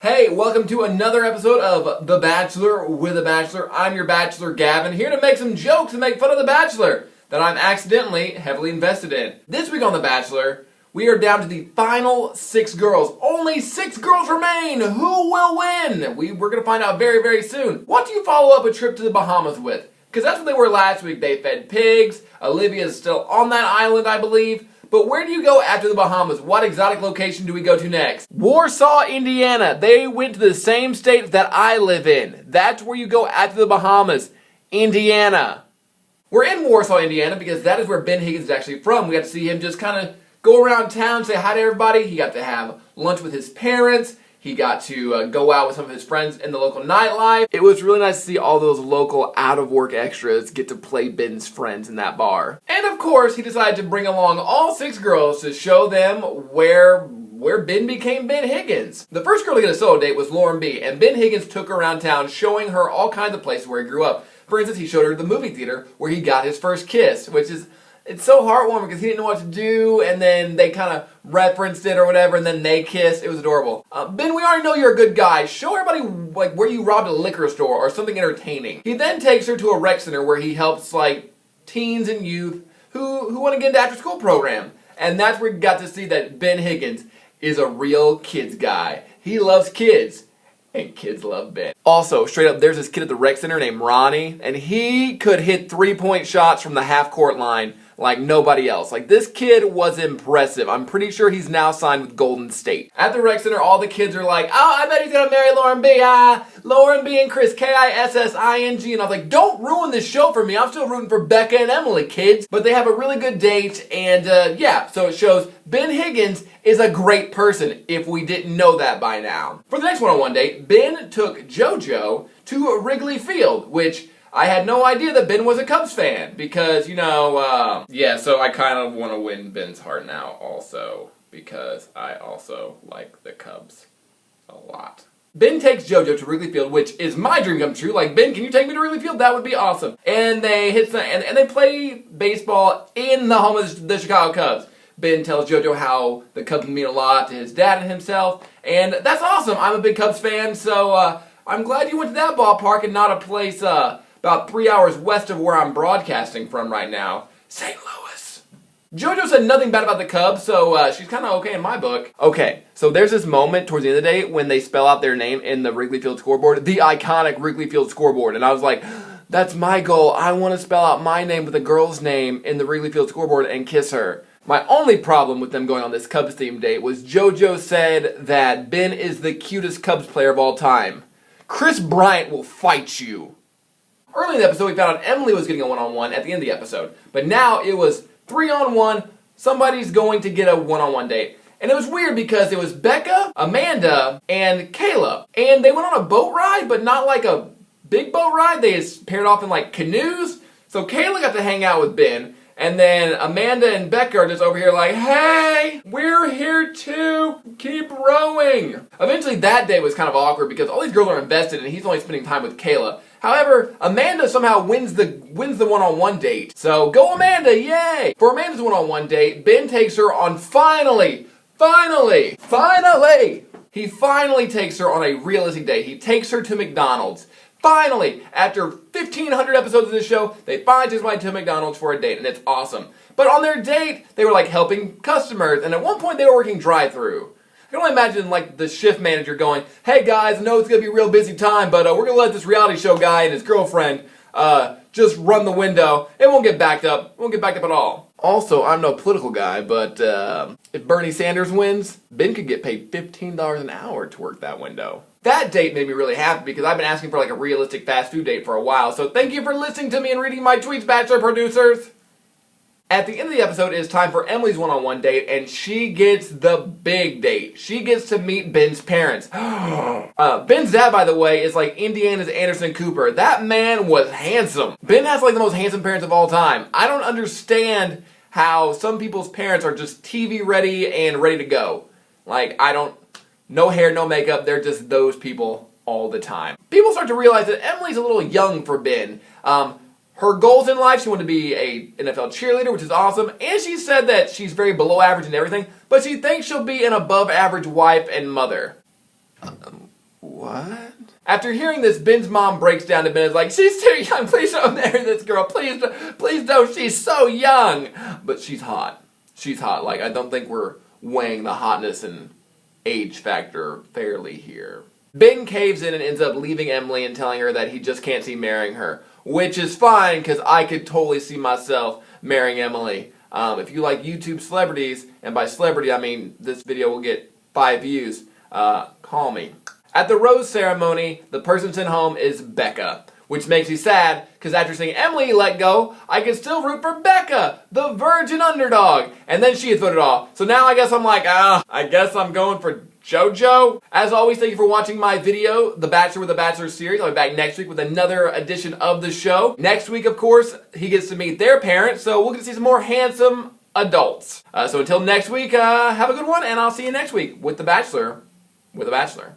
Hey, welcome to another episode of The Bachelor with a Bachelor. I'm your Bachelor Gavin, here to make some jokes and make fun of The Bachelor that I'm accidentally heavily invested in. This week on The Bachelor, we are down to the final 6 girls. Only 6 girls remain. Who will win? We're going to find out very, very soon. What do you follow up a trip to the Bahamas with? Because that's what they were last week. They fed pigs. Olivia is still on that island, I believe. But where do you go after the Bahamas? What exotic location do we go to next? Warsaw, Indiana. They went to the same state that I live in. That's where you go after the Bahamas. Indiana. We're in Warsaw, Indiana because that is where Ben Higgins is actually from. We got to see him just kind of go around town, say hi to everybody. He got to have lunch with his parents. He got to go out with some of his friends in the local nightlife. It was really nice to see all those local out-of-work extras get to play Ben's friends in that bar. And of course, he decided to bring along all 6 girls to show them where Ben became Ben Higgins. The first girl to get a solo date was Lauren B, and Ben Higgins took her around town showing her all kinds of places where he grew up. For instance, he showed her the movie theater where he got his first kiss, which is... It's so heartwarming because he didn't know what to do, and then they kind of referenced it or whatever, and then they kissed. It was adorable. Ben, we already know you're a good guy. Show everybody like where you robbed a liquor store or something entertaining. He then takes her to a rec center where he helps like teens and youth who want to get into after school program. And that's where we got to see that Ben Higgins is a real kids guy. He loves kids. And kids love Ben. Also, straight up, there's this kid at the rec center named Ronnie, and he could hit 3-point shots from the half-court line like nobody else. Like, this kid was impressive. I'm pretty sure he's now signed with Golden State. At the rec center, all the kids are like, oh, I bet he's gonna marry Lauren B. Lauren B. and Chris, K-I-S-S-I-N-G. And I was like, don't ruin this show for me. I'm still rooting for Becca and Emily, kids. But they have a really good date, and yeah, so it shows Ben Higgins is a great person, if we didn't know that by now. For the next one-on-one date, Ben took JoJo to Wrigley Field, which I had no idea that Ben was a Cubs fan, because, you know, yeah, so I kind of want to win Ben's heart now also, because I also like the Cubs a lot. Ben takes JoJo to Wrigley Field, which is my dream come true. Like, Ben, can you take me to Wrigley Field? That would be awesome. And they hit some, and they play baseball in the home of the Chicago Cubs. Ben tells JoJo how the Cubs mean a lot to his dad and himself, and that's awesome. I'm a big Cubs fan, so I'm glad you went to that ballpark and not a place about 3 hours west of where I'm broadcasting from right now, St. Louis. JoJo said nothing bad about the Cubs, so she's kind of okay in my book. Okay, so there's this moment towards the end of the day when they spell out their name in the Wrigley Field scoreboard, the iconic Wrigley Field scoreboard, and I was like, that's my goal. I want to spell out my name with a girl's name in the Wrigley Field scoreboard and kiss her. My only problem with them going on this Cubs-themed date was JoJo said that Ben is the cutest Cubs player of all time. Chris Bryant will fight you. Early in the episode, we found out Emily was getting a one-on-one at the end of the episode. But now it was 3-on-1, somebody's going to get a one-on-one date. And it was weird because it was Becca, Amanda, and Kayla. And they went on a boat ride, but not like a big boat ride. They just paired off in like canoes. So Kayla got to hang out with Ben. And then Amanda and Becca are just over here like, hey, we're here too. Keep rowing. Eventually that day was kind of awkward because all these girls are invested and he's only spending time with Kayla. However, Amanda somehow wins the one-on-one date. So go Amanda, yay! For Amanda's one-on-one date, Ben takes her on finally, he finally takes her on a realistic date. He takes her to McDonald's. Finally, after 1,500 episodes of this show, they finally take somebody to McDonald's for a date, and it's awesome. But on their date, they were like helping customers, and at one point they were working drive-thru. I can only imagine like the shift manager going, hey guys, I know it's going to be a real busy time, but we're going to let this reality show guy and his girlfriend just run the window. It won't get backed up. It won't get backed up at all. Also, I'm no political guy, but if Bernie Sanders wins, Ben could get paid $15 an hour to work that window. That date made me really happy because I've been asking for like a realistic fast food date for a while, so thank you for listening to me and reading my tweets, Bachelor producers. At the end of the episode, it is time for Emily's one-on-one date, and she gets the big date. She gets to meet Ben's parents. Ben's dad, by the way, is like Indiana's Anderson Cooper. That man was handsome. Ben has like the most handsome parents of all time. I don't understand how some people's parents are just TV ready and ready to go. Like, no hair, no makeup, they're just those people all the time. People start to realize that Emily's a little young for Ben. Her goals in life, she wanted to be a NFL cheerleader, which is awesome, and she said that she's very below average in everything, but she thinks she'll be an above average wife and mother. What? After hearing this, Ben's mom breaks down to Ben and is like, she's too young, please don't marry this girl, please don't, she's so young. But she's hot. She's hot. Like, I don't think we're weighing the hotness and age factor fairly here. Ben caves in and ends up leaving Emily and telling her that he just can't see marrying her. Which is fine, because I could totally see myself marrying Emily. If you like YouTube celebrities, and by celebrity I mean this video will get 5 views, call me. At the rose ceremony, the person sent home is Becca, which makes me sad, because after seeing Emily let go, I can still root for Becca, the virgin underdog, and then she is voted off. So now I guess I'm like, I guess I'm going for JoJo. As always, thank you for watching my video, The Bachelor with the Bachelor series. I'll be back next week with another edition of the show. Next week, of course, he gets to meet their parents, so we'll get to see some more handsome adults. So until next week, have a good one, and I'll see you next week with The Bachelor with a Bachelor.